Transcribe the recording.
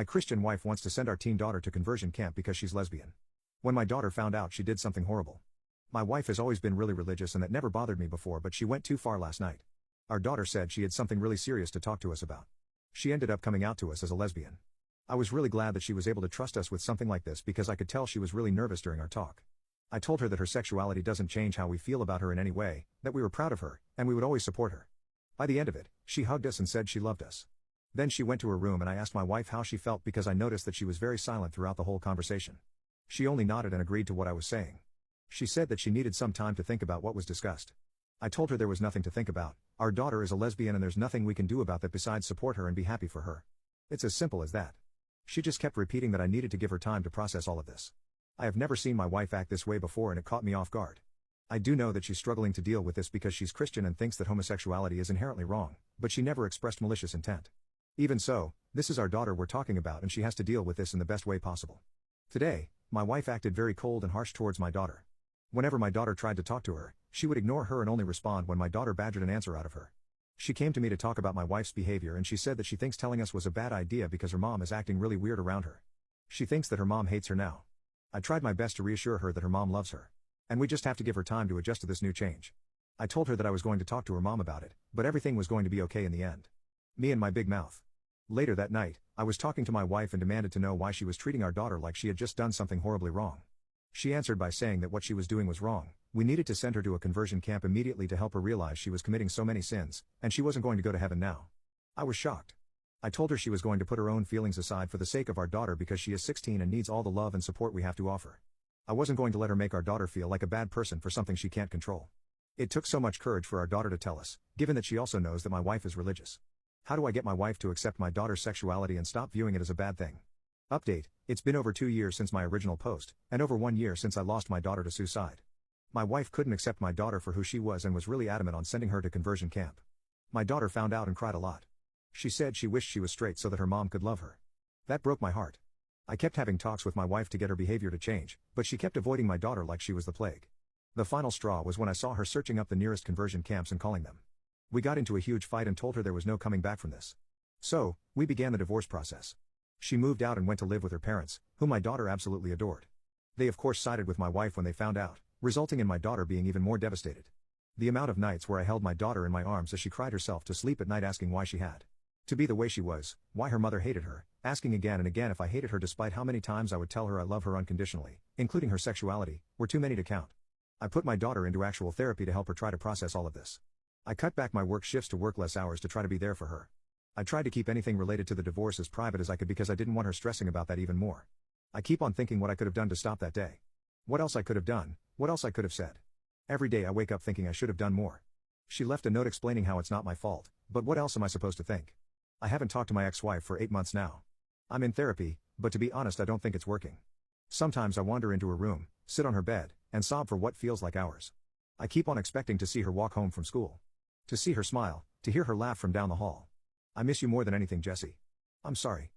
My Christian wife wants to send our teen daughter to conversion camp because she's lesbian. When my daughter found out, she did something horrible. My wife has always been really religious and that never bothered me before, but she went too far last night. Our daughter said she had something really serious to talk to us about. She ended up coming out to us as a lesbian. I was really glad that she was able to trust us with something like this because I could tell she was really nervous during our talk. I told her that her sexuality doesn't change how we feel about her in any way, that we were proud of her, and we would always support her. By the end of it, she hugged us and said she loved us. Then she went to her room and I asked my wife how she felt because I noticed that she was very silent throughout the whole conversation. She only nodded and agreed to what I was saying. She said that she needed some time to think about what was discussed. I told her there was nothing to think about. Our daughter is a lesbian and there's nothing we can do about that besides support her and be happy for her. It's as simple as that. She just kept repeating that I needed to give her time to process all of this. I have never seen my wife act this way before and it caught me off guard. I do know that she's struggling to deal with this because she's Christian and thinks that homosexuality is inherently wrong, but she never expressed malicious intent. Even so, this is our daughter we're talking about and she has to deal with this in the best way possible. Today, my wife acted very cold and harsh towards my daughter. Whenever my daughter tried to talk to her, she would ignore her and only respond when my daughter badgered an answer out of her. She came to me to talk about my wife's behavior and she said that she thinks telling us was a bad idea because her mom is acting really weird around her. She thinks that her mom hates her now. I tried my best to reassure her that her mom loves her. And we just have to give her time to adjust to this new change. I told her that I was going to talk to her mom about it, but everything was going to be okay in the end. Me and my big mouth. Later that night, I was talking to my wife and demanded to know why she was treating our daughter like she had just done something horribly wrong. She answered by saying that what she was doing was wrong. We needed to send her to a conversion camp immediately to help her realize she was committing so many sins, and she wasn't going to go to heaven now. I was shocked. I told her she was going to put her own feelings aside for the sake of our daughter because she is 16 and needs all the love and support we have to offer. I wasn't going to let her make our daughter feel like a bad person for something she can't control. It took so much courage for our daughter to tell us, given that she also knows that my wife is religious. How do I get my wife to accept my daughter's sexuality and stop viewing it as a bad thing? Update: it's been over 2 years since my original post, and over 1 year since I lost my daughter to suicide. My wife couldn't accept my daughter for who she was and was really adamant on sending her to conversion camp. My daughter found out and cried a lot. She said she wished she was straight so that her mom could love her. That broke my heart. I kept having talks with my wife to get her behavior to change, but she kept avoiding my daughter like she was the plague. The final straw was when I saw her searching up the nearest conversion camps and calling them. We got into a huge fight and told her there was no coming back from this. So, we began the divorce process. She moved out and went to live with her parents, whom my daughter absolutely adored. They of course sided with my wife when they found out, resulting in my daughter being even more devastated. The amount of nights where I held my daughter in my arms as she cried herself to sleep at night asking why she had to be the way she was, why her mother hated her, asking again and again if I hated her despite how many times I would tell her I love her unconditionally, including her sexuality, were too many to count. I put my daughter into actual therapy to help her try to process all of this. I cut back my work shifts to work less hours to try to be there for her. I tried to keep anything related to the divorce as private as I could because I didn't want her stressing about that even more. I keep on thinking what I could have done to stop that day. What else I could have done, what else I could have said. Every day I wake up thinking I should have done more. She left a note explaining how it's not my fault, but what else am I supposed to think? I haven't talked to my ex-wife for 8 months now. I'm in therapy, but to be honest I don't think it's working. Sometimes I wander into her room, sit on her bed, and sob for what feels like hours. I keep on expecting to see her walk home from school. To see her smile, to hear her laugh from down the hall. I miss you more than anything, Jesse. I'm sorry.